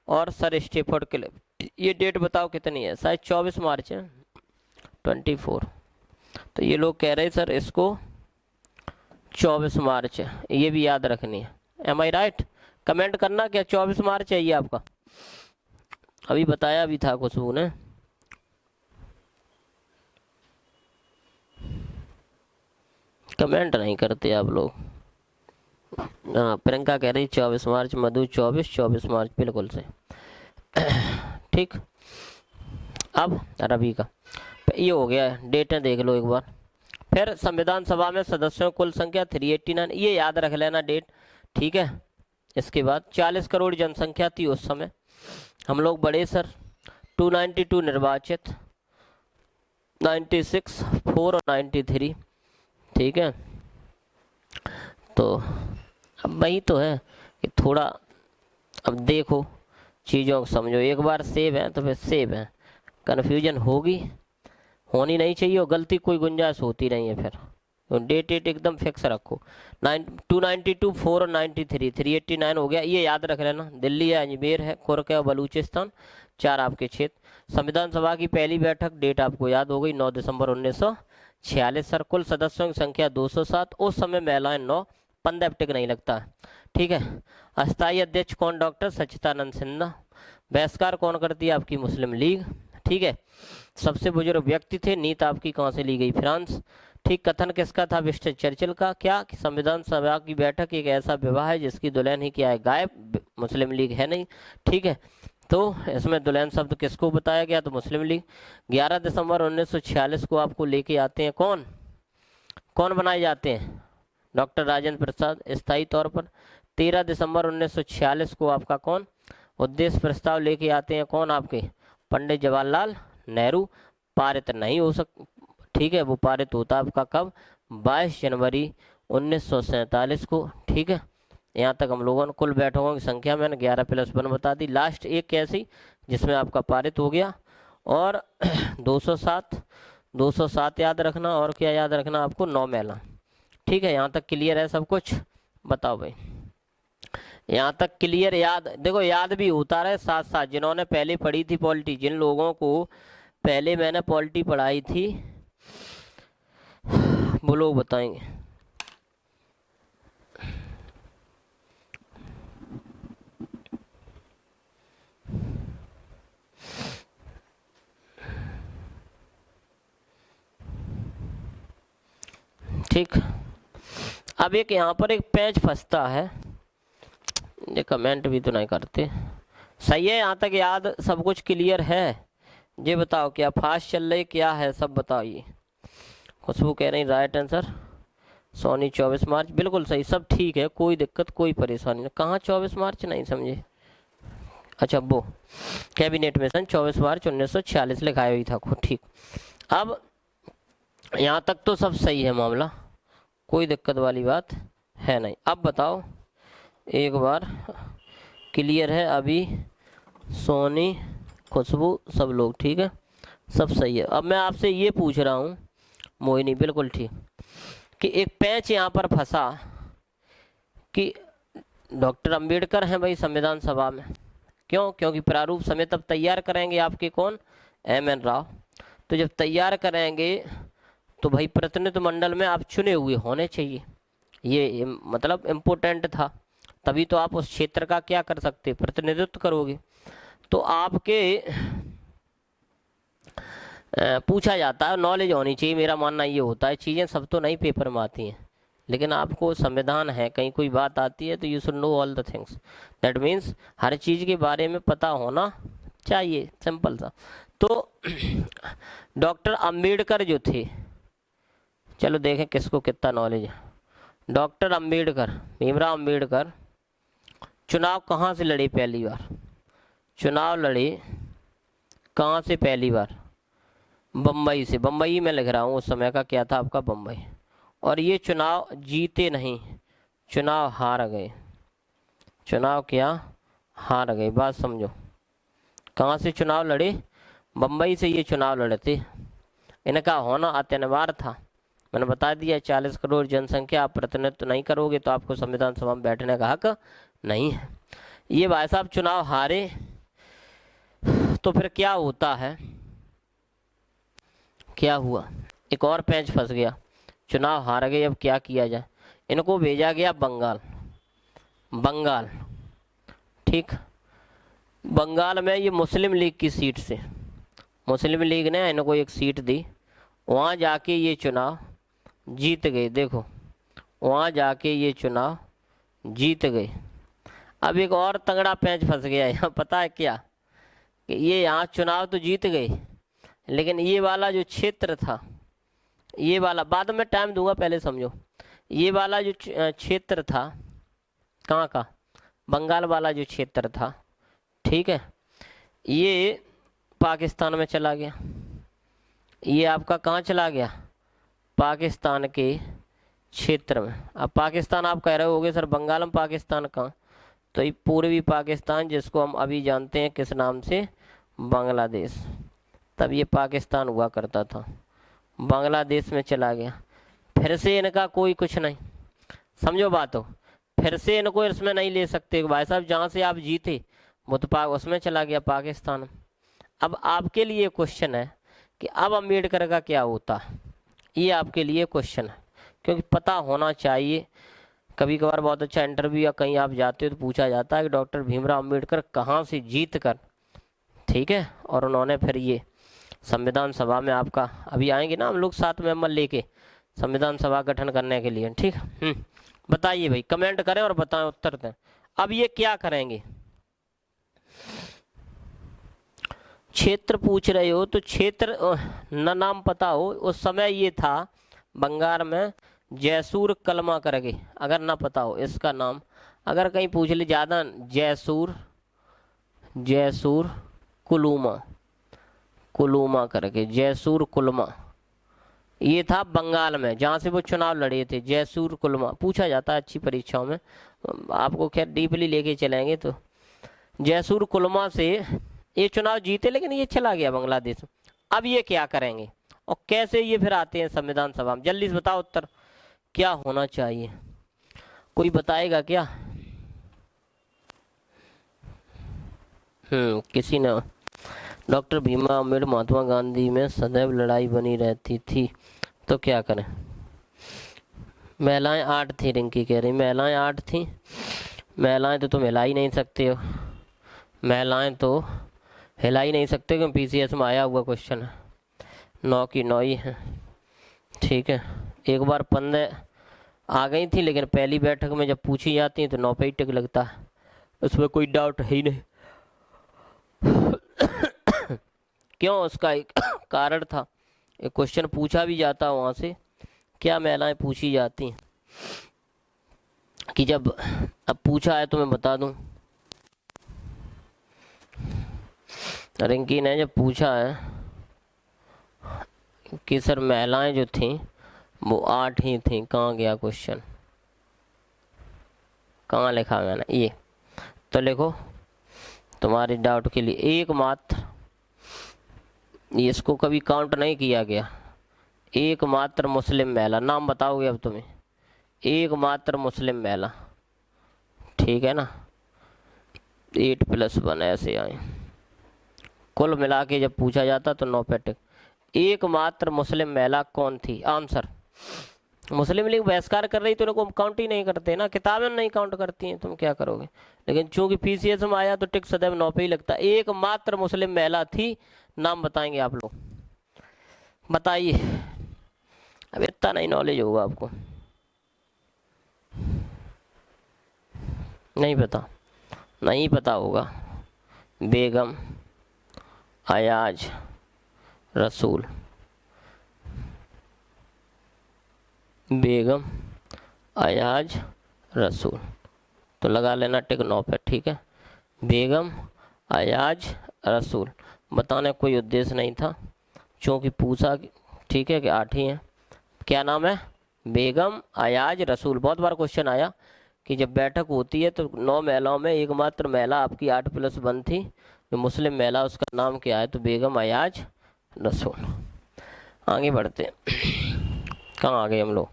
और sir Stafford Cliff. ये date बताओ कितनी है, शायद 24 मार्च है, 24। तो ये लोग कह रहे सर इसको 24 मार्च है, ये भी याद रखनी है। एम आई राइट? कमेंट करना क्या 24 मार्च है ये आपका, अभी बताया भी था खुशबू ने। कमेंट नहीं करते आप लोग। हाँ, प्रियंका कह रही 24 मार्च, मधु 24 मार्च, बिल्कुल से ठीक। अब रवि का ये हो गया, डेटें देख लो एक बार। फिर संविधान सभा में सदस्यों कुल संख्या 389, ये याद रख लेना डेट, ठीक है। इसके बाद 40 करोड़ जनसंख्या थी उस समय, हम लोग बड़े सर। 292 निर्वाचित, 96, 4 और 93, ठीक है। तो अब वही तो है कि थोड़ा अब देखो चीज़ों को समझो, एक बार सेव है तो फिर सेव है, कन्फ्यूजन होनी नहीं चाहिए, और गलती कोई गुंजाइश होती नहीं है फिर। तो डेट एकदम फिक्स रखो। 292, 4 और 93, 389 हो गया, ये याद रख लेना। दिल्ली है, अजमेर है, कुर्क है और बलूचिस्तान, 4 आपके क्षेत्र। संविधान सभा की पहली बैठक, डेट आपको याद हो गई, 9 दिसंबर 1946 सर। कुल सदस्यों की संख्या 207, उस समय महिलाएं 9, पंद्रह टिक नहीं लगता है, ठीक है। अस्थायी अध्यक्ष कौन? डॉक्टर सच्चिदानंद सिन्हा। बहिष्कार कौन करती है? आपकी मुस्लिम लीग, ठीक है। सबसे बुजुर्ग व्यक्ति थे, नीत आपकी कहाँ से ली गई? फ्रांस, ठीक। कथन किसका था? विंस्टन चर्चिल का। क्या कि संविधान सभा की बैठक एक ऐसा विवाह है जिसकी दुल्हन ही क्या है? गायब। मुस्लिम लीग है नहीं, ठीक है। तो इसमें दुल्हन शब्द किसको बताया गया? तो मुस्लिम लीग। 11 दिसंबर 1946 को आपको लेके आते हैं कौन? कौन बनाए जाते हैं? डॉक्टर राजेंद्र प्रसाद, स्थायी तौर पर। 13 दिसंबर 1946 को आपका कौन उद्देश्य प्रस्ताव लेके आते हैं? कौन आपके? पंडित जवाहरलाल नेहरू। पारित नहीं हो ठीक है, वो पारित होता आपका कब? 22 जनवरी 1947 को, ठीक है। यहाँ तक हम लोगों ने कुल बैठकों की संख्या मैंने 11+1 बता दी। लास्ट एक कैसी जिसमें आपका पारित हो गया, और 207 याद रखना, और क्या याद रखना आपको? 9 महिला, ठीक है। यहाँ तक क्लियर है सब कुछ? बताओ भाई, यहाँ तक क्लियर? याद देखो, याद भी होता रहे साथ साथ। जिन्होंने पहले पढ़ी थी पॉलिटी, जिन लोगों को पहले मैंने पॉलिटी पढ़ाई थी वो लोग बताएंगे। ठीक। अब एक यहाँ पर एक पेज फंसता है, ये कमेंट भी तो नहीं करते। सही है, यहाँ तक याद सब कुछ क्लियर है? ये बताओ क्या फास्ट चल रही, क्या है सब बताइए। खुशबू कह रही राइट आंसर, सोनी 24 मार्च, बिल्कुल सही, सब ठीक है, कोई दिक्कत कोई परेशानी नहीं। कहाँ 24 मार्च, नहीं समझे? अच्छा, वो कैबिनेट मिशन 24 मार्च 1946 लिखाया हुई था खुद, ठीक। अब यहाँ तक तो सब सही है मामला, कोई दिक्कत वाली बात है नहीं। अब बताओ एक बार, क्लियर है अभी? सोनी, खुशबू, सब लोग ठीक है, सब सही है। अब मैं आपसे ये पूछ रहा हूँ मोहिनी, बिल्कुल ठीक, कि एक पैच यहाँ पर फंसा कि डॉक्टर अंबेडकर हैं भाई संविधान सभा में। क्यों? क्योंकि प्रारूप समिति तब तैयार करेंगे आपके कौन? एम.एन. राव। तो जब तैयार करेंगे तो भाई प्रतिनिधि मंडल में आप चुने हुए होने चाहिए, ये मतलब इम्पोर्टेंट था, तभी तो आप उस क्षेत्र का क्या कर सकते? प्रतिनिधित्व करोगे। तो आपके पूछा जाता है, नॉलेज होनी चाहिए, मेरा मानना ये होता है। चीज़ें सब तो नहीं पेपर में आती हैं, लेकिन आपको संविधान है, कहीं कोई बात आती है तो you should know all the things, that means हर चीज़ के बारे में पता होना चाहिए, सिंपल सा। तो डॉक्टर अंबेडकर जो थे, चलो देखें किसको कितना नॉलेज है। डॉक्टर अंबेडकर, भीमराव अंबेडकर चुनाव कहाँ से लड़े पहली बार? चुनाव लड़े कहाँ से पहली बार? बम्बई से। बम्बई में लिख रहा हूँ, उस समय का क्या था आपका? बम्बई। और ये चुनाव जीते नहीं, चुनाव हार गए। चुनाव क्या? हार गए। बात समझो, कहाँ से चुनाव लड़े? बम्बई से ये चुनाव लड़े थे। इनका होना अनिवार्य था, मैंने बता दिया। 40 करोड़ जनसंख्या, आप प्रतिनिधित्व नहीं करोगे तो आपको संविधान सभा में बैठने का हक नहीं है। ये भाई साहब चुनाव हारे, तो फिर क्या होता है, क्या हुआ, एक और पैंच फंस गया, चुनाव हार गए। अब क्या किया जाए, इनको भेजा गया बंगाल। बंगाल, ठीक, बंगाल में ये मुस्लिम लीग की सीट से, मुस्लिम लीग ने इनको एक सीट दी, वहाँ जाके ये चुनाव जीत गए। देखो, वहाँ जाके ये चुनाव जीत गए। अब एक और तगड़ा पैंच फंस गया यहाँ, पता है क्या, कि ये यहाँ चुनाव तो जीत गए, लेकिन ये वाला जो क्षेत्र था, ये वाला, बाद में टाइम दूंगा, पहले समझो, ये वाला जो क्षेत्र था, कहाँ का, बंगाल वाला जो क्षेत्र था, ठीक है, ये पाकिस्तान में चला गया। ये आपका कहाँ चला गया, पाकिस्तान के क्षेत्र में। अब पाकिस्तान आप कह रहे होगे सर बंगाल में पाकिस्तान कहाँ, तो ये पूर्वी पाकिस्तान, जिसको हम अभी जानते हैं किस नाम से, बांग्लादेश। तब ये पाकिस्तान हुआ करता था, बांग्लादेश में चला गया। फिर से इनका कोई कुछ नहीं, समझो बात हो, फिर से इनको इसमें नहीं ले सकते भाई साहब, जहाँ से आप जीते वो तो उसमें चला गया, पाकिस्तान। अब आपके लिए क्वेश्चन है कि अब अम्बेडकर का क्या होता है, ये आपके लिए क्वेश्चन है, क्योंकि पता होना चाहिए। कभी कभार बहुत अच्छा इंटरव्यू या कहीं आप जाते हो तो पूछा जाता है कि डॉक्टर भीमराव अम्बेडकर कहाँ से जीत कर, ठीक है, और उन्होंने फिर ये संविधान सभा में, आपका अभी आएंगे ना हम लोग 7 मेंबर लेके संविधान सभा गठन करने के लिए, ठीक। बताइए भाई, कमेंट करें और बताएं, उत्तर दें। अब ये क्या करेंगे, क्षेत्र पूछ रहे हो तो क्षेत्र न नाम पता हो, उस समय ये था बंगाल में जैसूर कलमा करके, अगर ना पता हो इसका नाम, अगर कहीं पूछ ले ज़्यादा, जैसूर, जैसूर कुलूमा, कुलूमा करके, जैसूर कुलमा, ये था बंगाल में जहाँ से वो चुनाव लड़े थे, जैसूर कुलमा। पूछा जाता है अच्छी परीक्षाओं में, आपको खैर डीपली लेके चलेंगे तो जैसूर कुलमा से ये चुनाव जीते, लेकिन ये चला गया बांग्लादेश। अब ये क्या करेंगे और कैसे ये फिर आते हैं संविधान सभा में, जल्दी से बताओ उत्तर क्या होना चाहिए, कोई बताएगा क्या? किसी ने, डॉक्टर भीमराव अम्बेडकर महात्मा गांधी में सदैव लड़ाई बनी रहती थी, तो क्या करें? महिलाएं 8 थी, रिंकी कह रही महिलाएं 8 थी। महिलाएं तो तुम हिला ही नहीं सकते हो, महिलाएं तो हिला ही नहीं सकते, क्योंकि पीसीएस में आया हुआ क्वेश्चन है, 9 की 9 ही है, ठीक है। एक बार 15 आ गई थी, लेकिन पहली बैठक में जब पूछी जाती है तो 9 पे ही टिक लगता है, उसमें कोई डाउट है ही नहीं। क्यों, उसका एक कारण था, एक क्वेश्चन पूछा भी जाता वहाँ से, क्या महिलाएं पूछी जाती हैं, कि जब अब पूछा है तो मैं बता दूं, रिंकी ने जब पूछा है कि सर महिलाएं जो थीं वो 8 ही थीं, कहाँ गया क्वेश्चन, कहाँ लिखा मैंने, ये तो लिखो तुम्हारे डाउट के लिए, एकमात्र, इसको कभी काउंट नहीं किया गया, एकमात्र मुस्लिम महिला, नाम बताओगे अब तुम्हें, एकमात्र मुस्लिम महिला, ठीक है ना, 8+1 ऐसे आए, कुल मिला के जब पूछा जाता तो 9 पे टिक। एकमात्र मुस्लिम महिला कौन थी, आंसर, मुस्लिम लीग बहिष्कार कर रही तो उनको काउंट ही नहीं करते ना, किताबें नहीं काउंट करती हैं, तुम क्या करोगे, लेकिन चूंकि पीसीएस में आया तो टिक सदैव 9 पे ही लगता। एकमात्र मुस्लिम महिला थी, नाम बताएंगे आप लोग, बताइए, अब इतना नहीं नॉलेज होगा आपको, नहीं पता, नहीं पता होगा, बेगम अयाज रसूल, बेगम अयाज रसूल, तो लगा लेना टिक 9 पे, ठीक है, बेगम अयाज रसूल, बताने कोई उद्देश्य नहीं था, चूँकि पूछा, ठीक है, कि 8 ही हैं, क्या नाम है, बेगम अयाज रसूल। बहुत बार क्वेश्चन आया कि जब बैठक होती है तो 9 महिलाओं में एकमात्र महिला आपकी 8+1 थी, जो मुस्लिम महिला, उसका नाम क्या है, तो बेगम अयाज रसूल। आगे बढ़ते हैं, कहाँ आ गए हम लोग,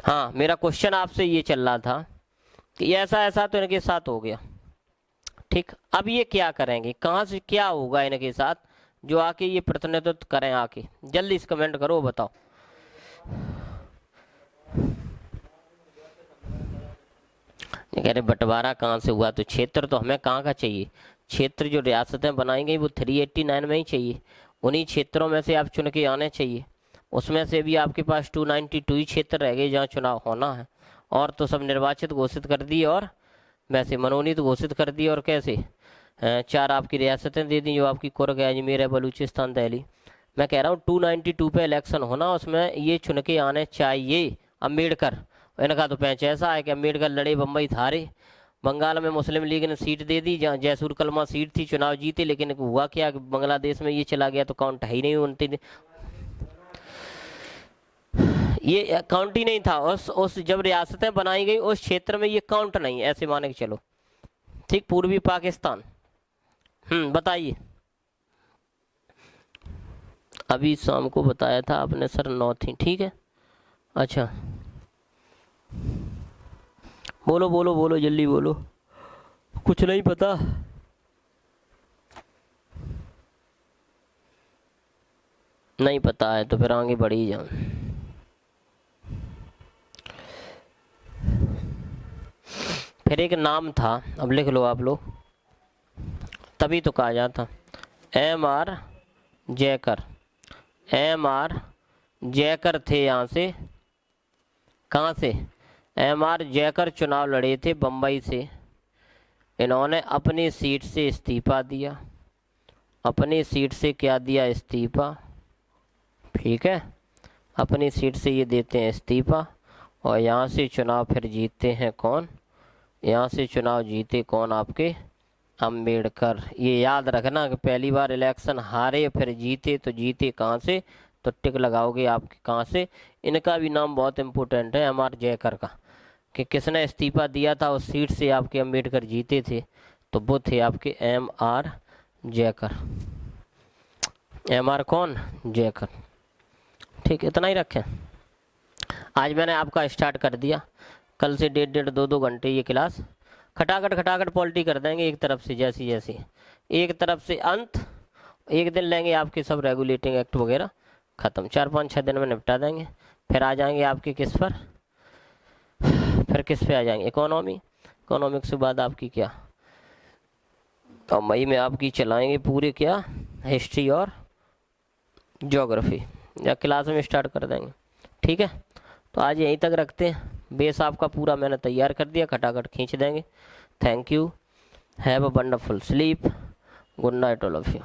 हाँ, मेरा क्वेश्चन आपसे ये चल रहा था कि ऐसा ऐसा तो इनके साथ हो गया, ठीक, अब ये क्या करेंगे, कहाँ से क्या होगा इनके साथ जो आके ये प्रतिनिधित्व करें, आके जल्दी से कमेंट करो, बताओ। ये कह रहे बंटवारा कहाँ से हुआ, तो क्षेत्र तो हमें कहाँ का चाहिए, क्षेत्र जो रियासतें बनाई गई वो 389 में ही चाहिए, उन्हीं क्षेत्रों में से आप चुन के आने चाहिए। उसमें से भी आपके पास 292 ही क्षेत्र रह गए जहाँ चुनाव होना है, और तो सब निर्वाचित घोषित कर दिए और वैसे मनोनीत घोषित कर दिए। और कैसे 4 आपकी रियासतें दे दी जो आपकी कुर्ग है, अजमेर है, बलूचिस्तान, दिल्ली। मैं कह रहा हूँ 292 पे इलेक्शन होना, उसमें ये चुन के आने चाहिए। अम्बेडकर, इनका तो पैंच ऐसा है कि अम्बेडकर लड़े, बम्बई हारे, बंगाल में मुस्लिम लीग ने सीट दे दी जहाँ जयसूर कलमा सीट थी, चुनाव जीते, लेकिन हुआ क्या कि बांग्लादेश में ये चला गया तो काउंट है ही नहीं उनती, ये काउंट ही नहीं था। उस जब रियासतें बनाई गई उस क्षेत्र में ये काउंट नहीं, ऐसे माने के चलो। ठीक, पूर्वी पाकिस्तान। बताइए, अभी शाम को बताया था आपने सर, 9 थी, ठीक है। अच्छा, बोलो बोलो बोलो, जल्दी बोलो, कुछ नहीं पता। नहीं पता है तो फिर आगे बढ़ ही जाओ। फिर एक नाम था, अब लिख लो आप लोग, तभी तो कहा जाता MR जयकर। MR जयकर थे यहाँ से, कहाँ से, MR जयकर चुनाव लड़े थे बम्बई से। इन्होंने अपनी सीट से इस्तीफा दिया, अपनी सीट से क्या दिया, इस्तीफा, ठीक है। अपनी सीट से ये देते हैं इस्तीफा, और यहाँ से चुनाव फिर जीतते हैं कौन, यहाँ से चुनाव जीते कौन, आपके अम्बेडकर। ये याद रखना कि पहली बार इलेक्शन हारे फिर जीते, तो जीते कहाँ से, तो टिक लगाओगे आपके कहाँ से। इनका भी नाम बहुत इम्पोर्टेंट है, MR जयकर का, कि किसने इस्तीफा दिया था उस सीट से आपके अम्बेडकर जीते थे, तो वो थे आपके MR जयकर। MR कौन, जयकर। ठीक, इतना ही रखें। आज मैंने आपका स्टार्ट कर दिया, कल से 1.5 2 घंटे ये क्लास खटाखट पॉलिटी कर देंगे एक तरफ से, जैसी जैसी एक तरफ से अंत। एक दिन लेंगे आपके सब रेगुलेटिंग एक्ट वगैरह ख़त्म, 4-5-6 दिन में निपटा देंगे। फिर आ जाएंगे आपके किस पर, फिर किस पे आ जाएंगे, इकोनॉमिक्स के बाद आपकी क्या, तो मई में आपकी चलाएंगे पूरे क्या, हिस्ट्री और ज्योग्राफी, या क्लास में स्टार्ट कर देंगे, ठीक है। तो आज यहीं तक रखते हैं, बेस आपका पूरा मैंने तैयार कर दिया, खटाखट खींच देंगे। Thank you, have a wonderful sleep, good night all of you.